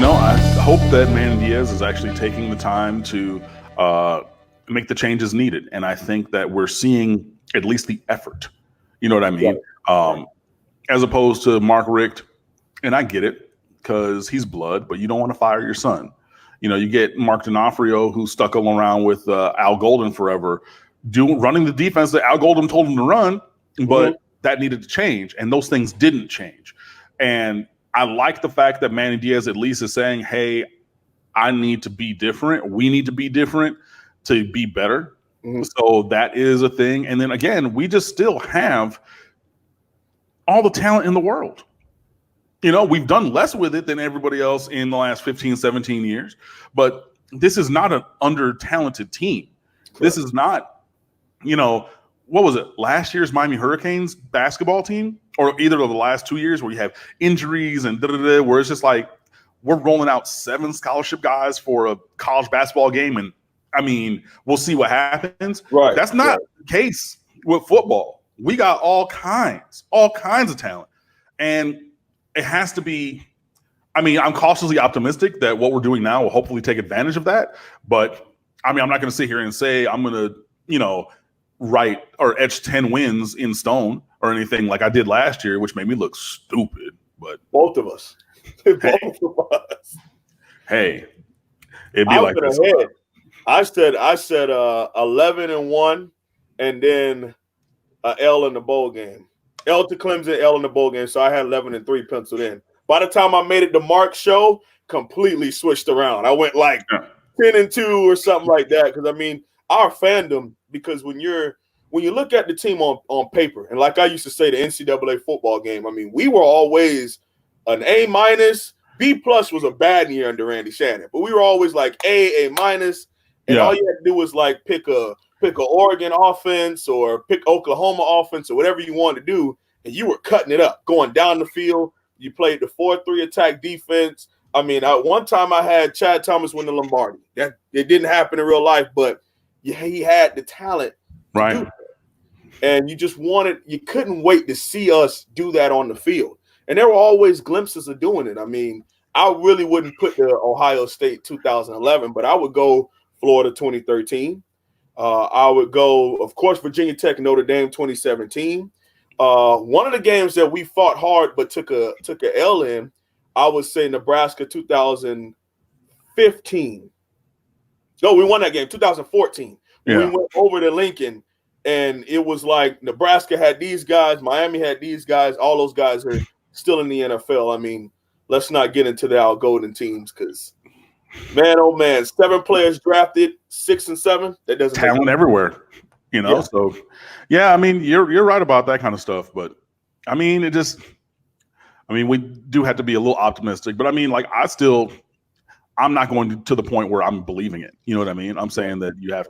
I hope that Manny Diaz is actually taking the time to make the changes needed. And I think that we're seeing at least the effort. You know what I mean? Right. As opposed to Mark Richt. And I get it because he's blood, but you don't want to fire your son. You get Mark D'Onofrio, who stuck around with Al Golden forever, running the defense that Al Golden told him to run, but that needed to change. And those things didn't change. And I like the fact that Manny Diaz at least is saying, hey, I need to be different. We need to be different to be better. So that is a thing. And then again, we just still have all the talent in the world. We've done less with it than everybody else in the last 15, 17 years. But this is not an under-talented team. Correct. This is not, what was it? Last year's Miami Hurricanes basketball team, or either of the last 2 years where you have injuries and where it's just like we're rolling out 7 scholarship guys for a college basketball game. And I mean, we'll see what happens. Right. That's not the case with football. We got all kinds of talent. And it has to be, I'm cautiously optimistic that what we're doing now will hopefully take advantage of that. But I'm not going to sit here and say I'm going to, write or etch 10 wins in stone or anything like I did last year, which made me look stupid. But both of us. Hey, it'd be like this. I said 11-1, and then a L in the bowl game. L to Clemson, L in the bowl game. So I had 11-3 penciled in. By the time I made it to Mark's show, completely switched around. I went like 10-2 or something like that. Because our fandom. Because when you look at the team on paper, and like I used to say, the NCAA football game, we were always an A-. B+ was a bad year under Randy Shannon, but we were always like A-, and all you had to do was like pick a Oregon offense or pick Oklahoma offense or whatever you wanted to do, and you were cutting it up, going down the field. You played the 4-3 attack defense. One time I had Chad Thomas win the Lombardi. That it didn't happen in real life, but he had the talent to do that. And you couldn't wait to see us do that on the field. And there were always glimpses of doing it. I really wouldn't put the Ohio State 2011, but I would go Florida 2013. I would go, of course, Virginia Tech, Notre Dame 2017. One of the games that we fought hard but took a L in, I would say Nebraska 2015. No, we won that game 2014. We went over to Lincoln, and it was like Nebraska had these guys, Miami had these guys, all those guys are still in the NFL. Let's not get into the Al Golden teams because, man, oh man, 7 players drafted, 6 and 7. That doesn't talent everywhere, Yeah. So, you're right about that kind of stuff. But we do have to be a little optimistic. But I'm not going to the point where I'm believing it. You know what I mean? I'm saying that they have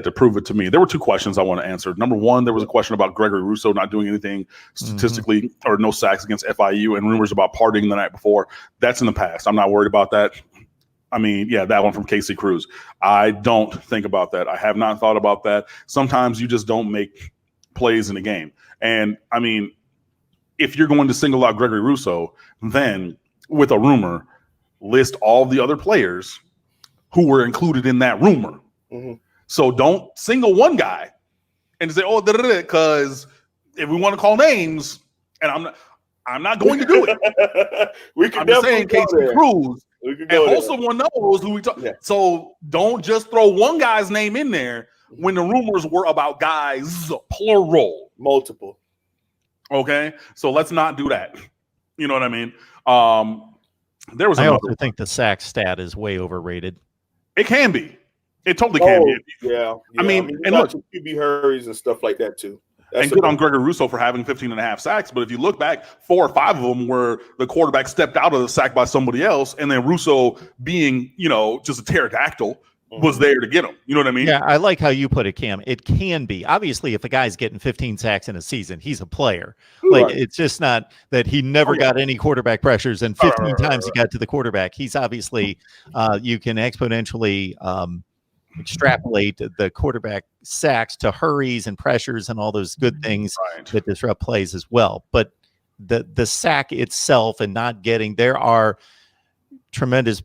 to prove it to me. There were 2 questions I want to answer. Number 1, there was a question about Gregory Rousseau not doing anything statistically or no sacks against FIU and rumors about partying the night before. That's in the past. I'm not worried about that. That one from Casey Cruz. I don't think about that. I have not thought about that. Sometimes you just don't make plays in a game. And if you're going to single out Gregory Rousseau, then with a rumor, list all the other players who were included in that rumor. So don't single one guy and say, because if we want to call names, and I'm not going to do it. I'm just saying Casey Cruz, and also one knows who we talk. Yeah. So don't just throw one guy's name in there when the rumors were about guys, plural. Multiple. Okay, so let's not do that. You know what I mean? I also think the sack stat is way overrated. It can be. It totally can be. Yeah. And look, QB hurries and stuff like that too. And good on Gregory Rousseau for having 15.5 sacks. But if you look back, 4 or 5 of them were the quarterback stepped out of the sack by somebody else, and then Rousseau being, just a pterodactyl was there to get him. You know what I mean? Yeah, I like how you put it, Cam. It can be. Obviously, if a guy's getting 15 sacks in a season, he's a player. It's just not that he never got any quarterback pressures, and 15 times he got to the quarterback. He's obviously, you can exponentially extrapolate the quarterback sacks to hurries and pressures and all those good things that disrupt plays as well. But the sack itself and not getting, there are tremendous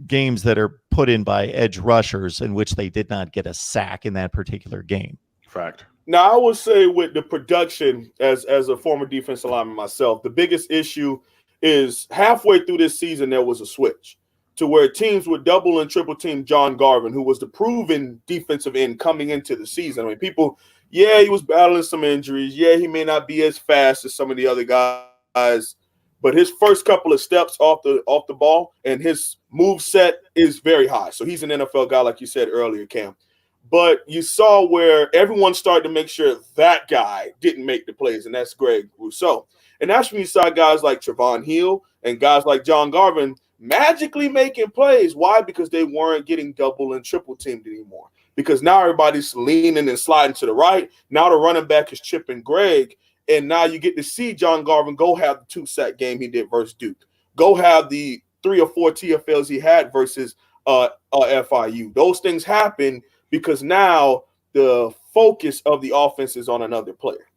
games that are put in by edge rushers in which they did not get a sack in that particular game. Fact. Now, I would say with the production, as a former defensive lineman myself, the biggest issue is halfway through this season, there was a switch to where teams would double and triple team John Garvin, who was the proven defensive end coming into the season. I mean, people, yeah, he was battling some injuries. Yeah, he may not be as fast as some of the other guys, but his first couple of steps off the ball and his move set is very high. So he's an NFL guy, like you said earlier, Cam. But you saw where everyone started to make sure that guy didn't make the plays, and that's Greg Rousseau. And that's when you saw guys like Trevon Hill and guys like John Garvin magically making plays. Why? Because they weren't getting double and triple teamed anymore. Because now everybody's leaning and sliding to the right. Now the running back is chipping Greg. And now you get to see John Garvin go have the 2-sack game he did versus Duke. Go have the 3 or 4 TFLs he had versus FIU. Those things happen because now the focus of the offense is on another player.